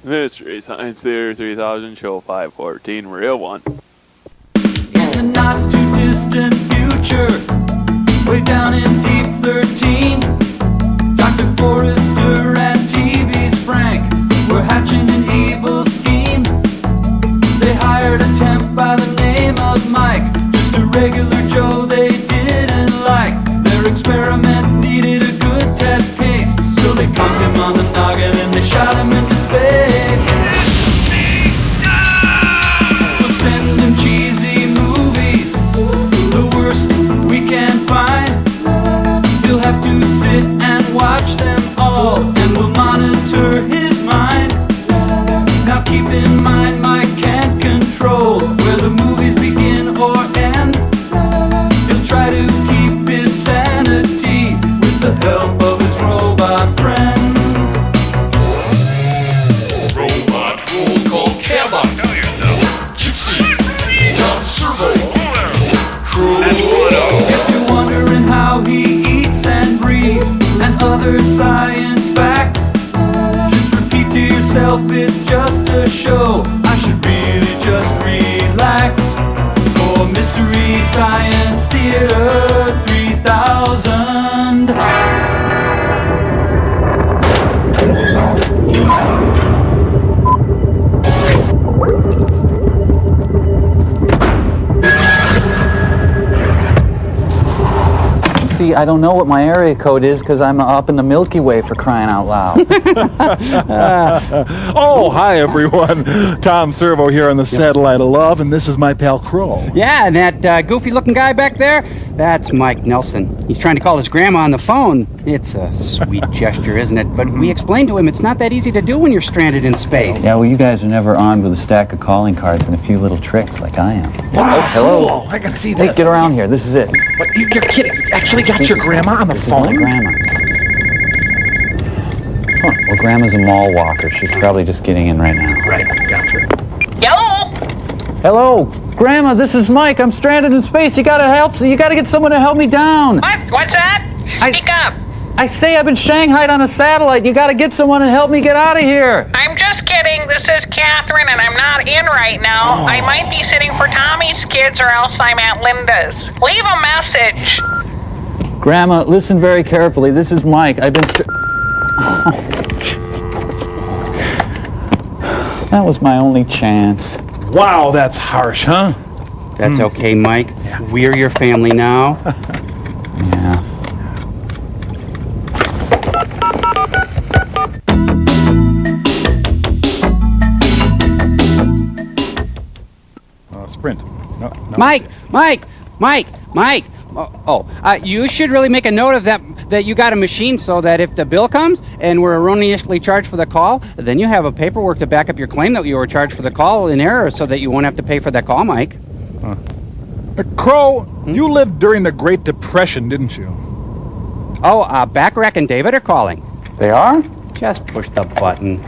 Mystery Science Theater 3000, Show 514, real one. In the not too distant future, way down in deep 13, Dr. Forrester and TV's Frank were hatching an evil scheme. They hired a temp by the name of Mike, just a regular Joe they didn't like. Their experiment needed a good test case, so they conked him on the noggin and they shot him into space. We'll send him cheesy movies, the worst we can find. You'll have to sit and watch them all, and we'll monitor his mind. Now keep in mind, Mike can't control where the movies begin or end. He'll try to keep his sanity with the help of his robot friends. Robot roll call Cabot, Gypsy, Tom Servo, Crow. If you're wondering how he eats and breathes and other science facts, just repeat to yourself, it's just a show. I should really just relax. For Mystery Science Theater 3000. See, I don't know what my area code is because I'm up in the Milky Way, for crying out loud. Oh, hi, everyone. Tom Servo here on the Satellite of Love, and this is my pal Crow. Yeah, and that goofy-looking guy back there, that's Mike Nelson. He's trying to call his grandma on the phone. It's a sweet gesture, isn't it? But we explained to him it's not that easy to do when you're stranded in space. Yeah, well, you guys are never armed with a stack of calling cards and a few little tricks like I am. Wow. Oh, hello. Oh, I gotta see this. Hey, get around here. This is it. What, you're kidding. You actually got your grandma on the This phone? is my grandma. Huh. Well, Grandma's a mall walker. She's probably just getting in right now. Right, gotcha. Hello? Hello, Grandma. This is Mike. I'm stranded in space. You gotta help. You gotta get someone to help me down. What's that? Speak up. I say I've been shanghaied on a satellite. You gotta get someone to help me get out of here. I'm just kidding. This is Catherine, and I'm not in right now. I might be sitting for Tommy's kids, or else I'm at Linda's. Leave a message. Grandma, listen very carefully. This is Mike. I've been That was my only chance. Wow, that's harsh, huh? That's okay, Mike. Yeah. We're your family now. Yeah. Sprint. No, Mike! You should really make a note of that you got a machine so that if the bill comes and we're erroneously charged for the call, then you have a paperwork to back up your claim that you were charged for the call in error so that you won't have to pay for that call, Mike. Crow, you lived during the Great Depression, didn't you? Oh, Backrack and David are calling. They are? Just push the button.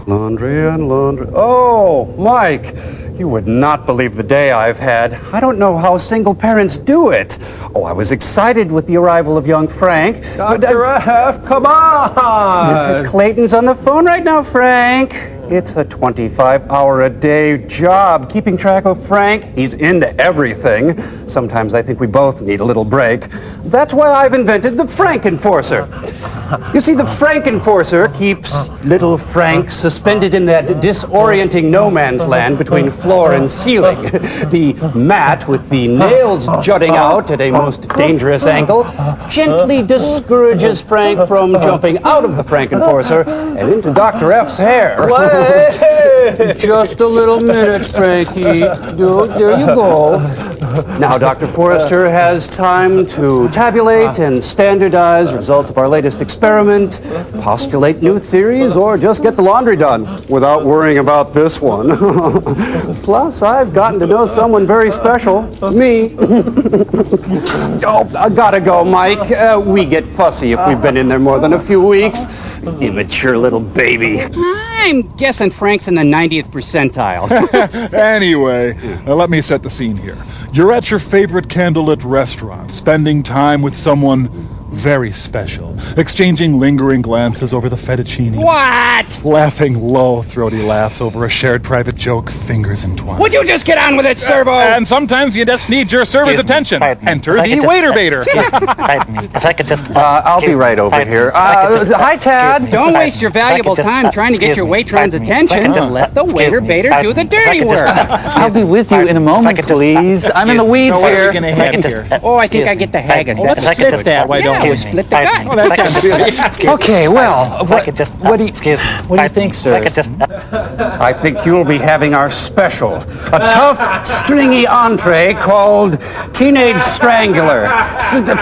Laundry and laundry. Oh, Mike, you would not believe the day I've had. I don't know how single parents do it. Oh, I was excited with the arrival of young Frank. Dr. F, come on! Clayton's on the phone right now, Frank. It's a 25-hour-a-day job keeping track of Frank. He's into everything. Sometimes I think we both need a little break. That's why I've invented the Frankenforcer. You see, the Frankenforcer keeps little Frank suspended in that disorienting no man's land between floor and ceiling. The mat with the nails jutting out at a most dangerous angle gently discourages Frank from jumping out of the Frankenforcer and into Dr. F's hair. Just a little minute, Frankie. There you go. Now, Dr. Forrester has time to tabulate and standardize results of our latest experiment, postulate new theories, or just get the laundry done without worrying about this one. Plus, I've gotten to know someone very special. Me. Oh, I gotta go, Mike. We get fussy if we've been in there more than a few weeks. Immature little baby. I'm guessing Frank's in the 90th percentile. Anyway, let me set the scene here. You're at your favorite candlelit restaurant, spending time with someone very special, exchanging lingering glances over the fettuccine. What? Laughing low, throaty laughs over a shared private joke, fingers entwined. Would you just get on with it, Servo? And sometimes you just need your server's attention. Enter the waiter baiter. If I could just... I'll be right over here. Hi, Tad. Don't waste your valuable time trying to get your waitron's attention. Just let the waiter baiter do the dirty work. I'll be with you in a moment, please. I'm in the weeds So what are here. we going to have here? Oh, I think I get the hag of that. Let's split that, why don't we? Split the gut. Oh, that sounds good. Okay, well, what do you think, sir? I think you'll be having our special. A tough, stringy entree called Teenage Strangler.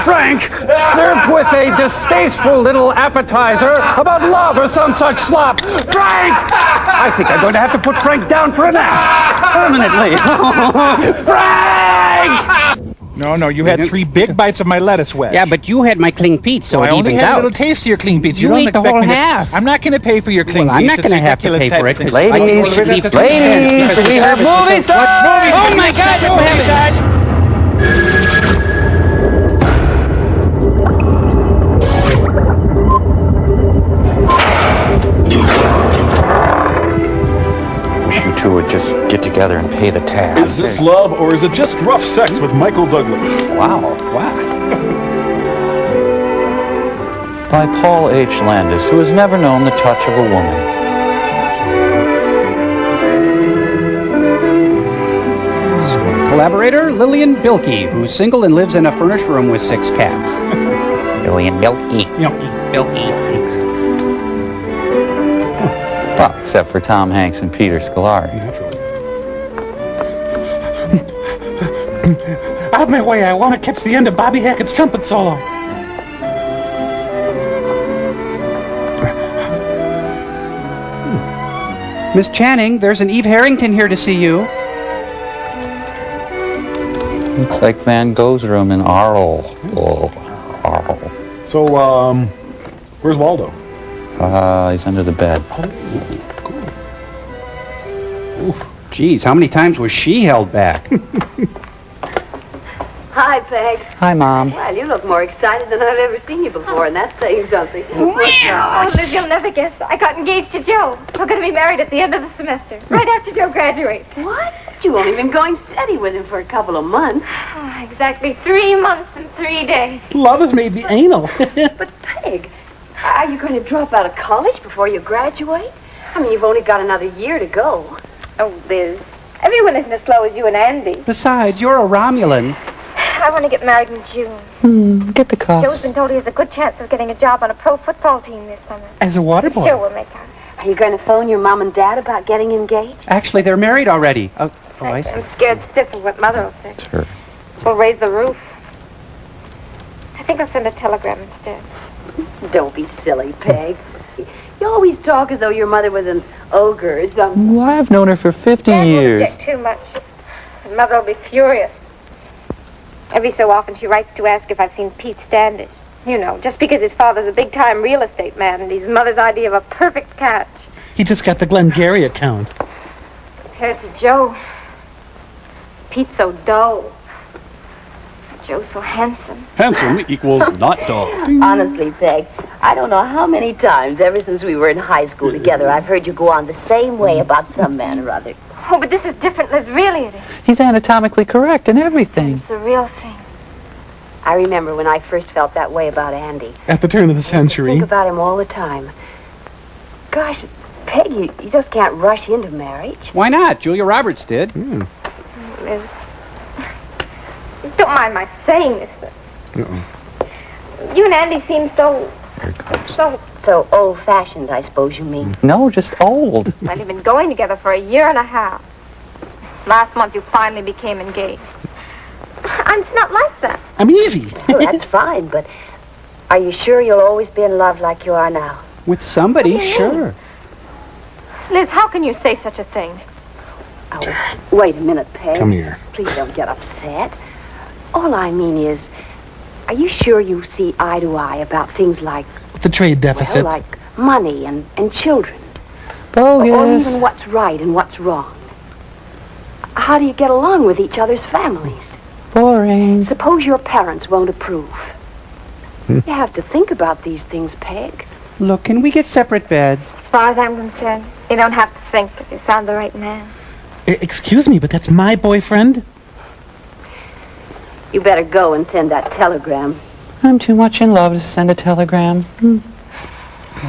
Frank, served with a distasteful little appetizer about love or some such slop. Frank! I think I'm going to have to put Frank down for a nap. Permanently. Frank! No, you had 3 big bites of my lettuce wedge. Yeah, but you had my clean Pete, so I it only evens had a out. little taste of your clean beets. You don't ate the expect whole me to- half. I'm not going to pay for your clean Well, I'm beets. not going to have to pay for it. Ladies, we have movie side! Oh my God, no heaven! Wish you two would just get together and pay the tab. Is this love or is it just rough sex with Michael Douglas? Wow. By Paul H. Landis, who has never known the touch of a woman. Collaborator Lillian Bilkey, who's single and lives in a furnished room with 6 cats. Lillian Bilkey. Bilkey. Well, except for Tom Hanks and Peter Scolari. Out of my way, I want to catch the end of Bobby Hackett's trumpet solo. Miss Channing, there's an Eve Harrington here to see you. Looks like Van Gogh's room in Arles. Arles. So, where's Waldo? He's under the bed. Geez, how many times was she held back? Hi, Peg. Hi, Mom. Well, you look more excited than I've ever seen you before, and that's saying something. Oh, Liz, you'll never guess. I got engaged to Joe. We're going to be married at the end of the semester, right after Joe graduates. What? You won't even going steady with him for a couple of months. Exactly 3 months and 3 days. Love has made me anal. But, Peg, are you going to drop out of college before you graduate? I mean, you've only got another year to go. Oh, Liz, everyone isn't as slow as you and Andy. Besides, you're a Romulan. I want to get married in June. Get the Joe's cuffs. been told he has a good chance of getting a job on a pro football team this summer. As a water boy. Sure, we'll make out. Are you going to phone your mom and dad about getting engaged? Actually, they're married already. Oh, I see. I'm scared stiff of what Mother will say. Sure. We'll raise the roof. I think I'll send a telegram instead. Don't be silly, Peg. You always talk as though your mother was an ogre or something. Well, I've known her for 50 Dad years. won't get too much. And Mother will be furious. Every so often she writes to ask if I've seen Pete Standish. You know, just because his father's a big-time real estate man and he's Mother's idea of a perfect catch. He just got the Glengarry account. Compared to Joe, Pete's so dull. Joe's so handsome. Handsome equals not dull. Honestly, Peg, I don't know how many times ever since we were in high school together I've heard you go on the same way about some man or other. Oh, but this is different, Liz. Really it is. He's anatomically correct and everything. It's the real thing. I remember when I first felt that way about Andy. At the turn of the I century. think about him all the time. Gosh, Peg, you just can't rush into marriage. Why not? Julia Roberts did. Liz. Don't mind my saying this, but you and Andy seem so So old-fashioned, I suppose you mean. No, just old. well, you've been going together for a year and a half. Last month you finally became engaged. I'm not like that. I'm easy. Well, that's fine, but are you sure you'll always be in love like you are now? With somebody, sure. Liz, how can you say such a thing? Oh, wait a minute, Peg. Come here. Please don't get upset. All I mean is, are you sure you see eye to eye about things like, The trade deficit. well, like money and children? Bogus. Or even what's right and what's wrong? How do you get along with each other's families? Boring. Suppose your parents won't approve. You have to think about these things, Peg. Look, can we get separate beds? As far as I'm concerned, you don't have to think if you found the right man. Excuse me, but that's my boyfriend? You better go and send that telegram. I'm too much in love to send a telegram. Oh,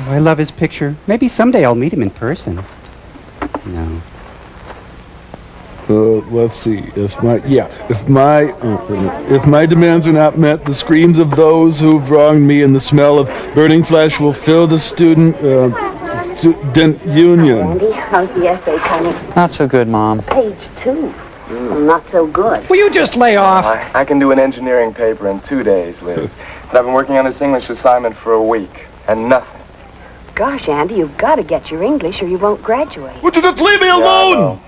I love his picture. Maybe someday I'll meet him in person. No. Let's see. If my demands are not met, the screams of those who've wronged me and the smell of burning flesh will fill the student union. Andy, how's the essay coming? Not so good, Mom. Page 2. Not so good. Will you just lay off? I can do an engineering paper in 2 days, Liz. But I've been working on this English assignment for a week, and nothing. Gosh, Andy, you've got to get your English or you won't graduate. Would you just leave me alone?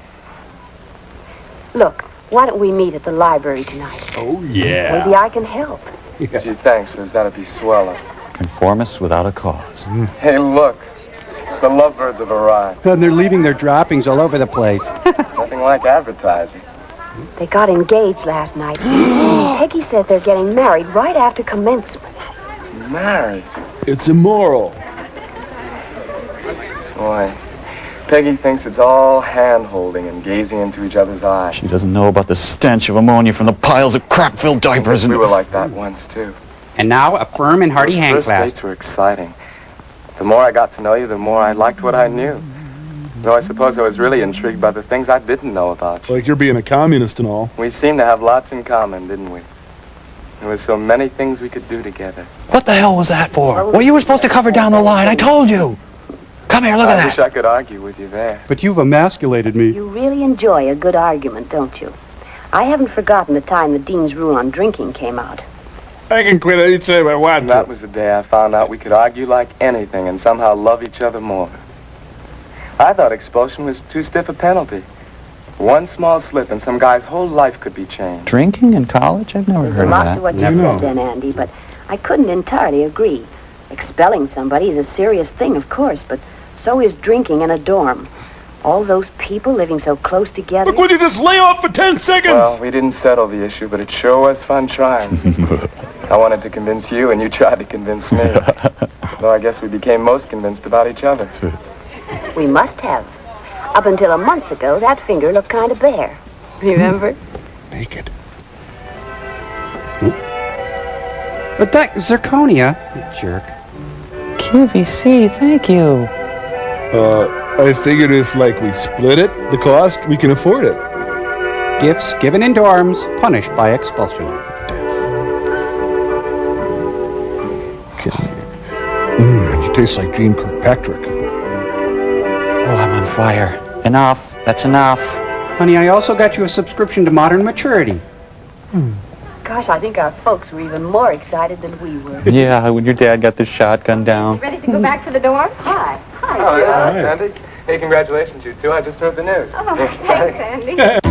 Look, why don't we meet at the library tonight? Oh, yeah. Maybe I can help. Yeah. Gee, thanks, Liz. That'd be swell. Conformists without a cause. Hey, look. The lovebirds have arrived. And they're leaving their droppings all over the place. Nothing like advertising. They got engaged last night. Peggy says they're getting married right after commencement. Married? It's immoral. Boy, Peggy thinks it's all hand-holding and gazing into each other's eyes. She doesn't know about the stench of ammonia from the piles of crap-filled diapers. We were like that once, too. And now a firm and hearty hand First clasp. dates were exciting. The more I got to know you, the more I liked what I knew. Though I suppose I was really intrigued by the things I didn't know about you. Like you're being a communist and all. We seemed to have lots in common, didn't we? There were so many things we could do together. What the hell was that for? Well, you were supposed to cover down the line. I told you. Come here, look at I that. wish I could argue with you there. But you've emasculated me. You really enjoy a good argument, don't you? I haven't forgotten the time the Dean's rule on drinking came out. I can quit anytime I want to. That was the day I found out we could argue like anything and somehow love each other more. I thought expulsion was too stiff a penalty. One small slip and some guy's whole life could be changed. Drinking in college? I've never heard of There's a lot that. to what you said then, Andy, but I couldn't entirely agree. Expelling somebody is a serious thing, of course, but so is drinking in a dorm. All those people living so close together. Look, would you just lay off for 10 seconds? Well, we didn't settle the issue, but it sure was fun trying. I wanted to convince you, and you tried to convince me. Though I guess we became most convinced about each other. We must have. Up until a month ago, that finger looked kind of bare. Remember? Naked. But that zirconia, you jerk. QVC, thank you. I figured if, we split it, the cost, we can afford it. Gifts given in dorms, punished by expulsion. You taste like Gene Kirkpatrick. Oh, I'm on fire. Enough. That's enough. Honey, I also got you a subscription to Modern Maturity. Gosh, I think our folks were even more excited than we were. Yeah, when your dad got the shotgun down. Ready to go back to the dorm? Hi. Hi, Oh, Joe. yeah, Andy. Hey, congratulations, you two. I just heard the news. Oh, thanks, Andy.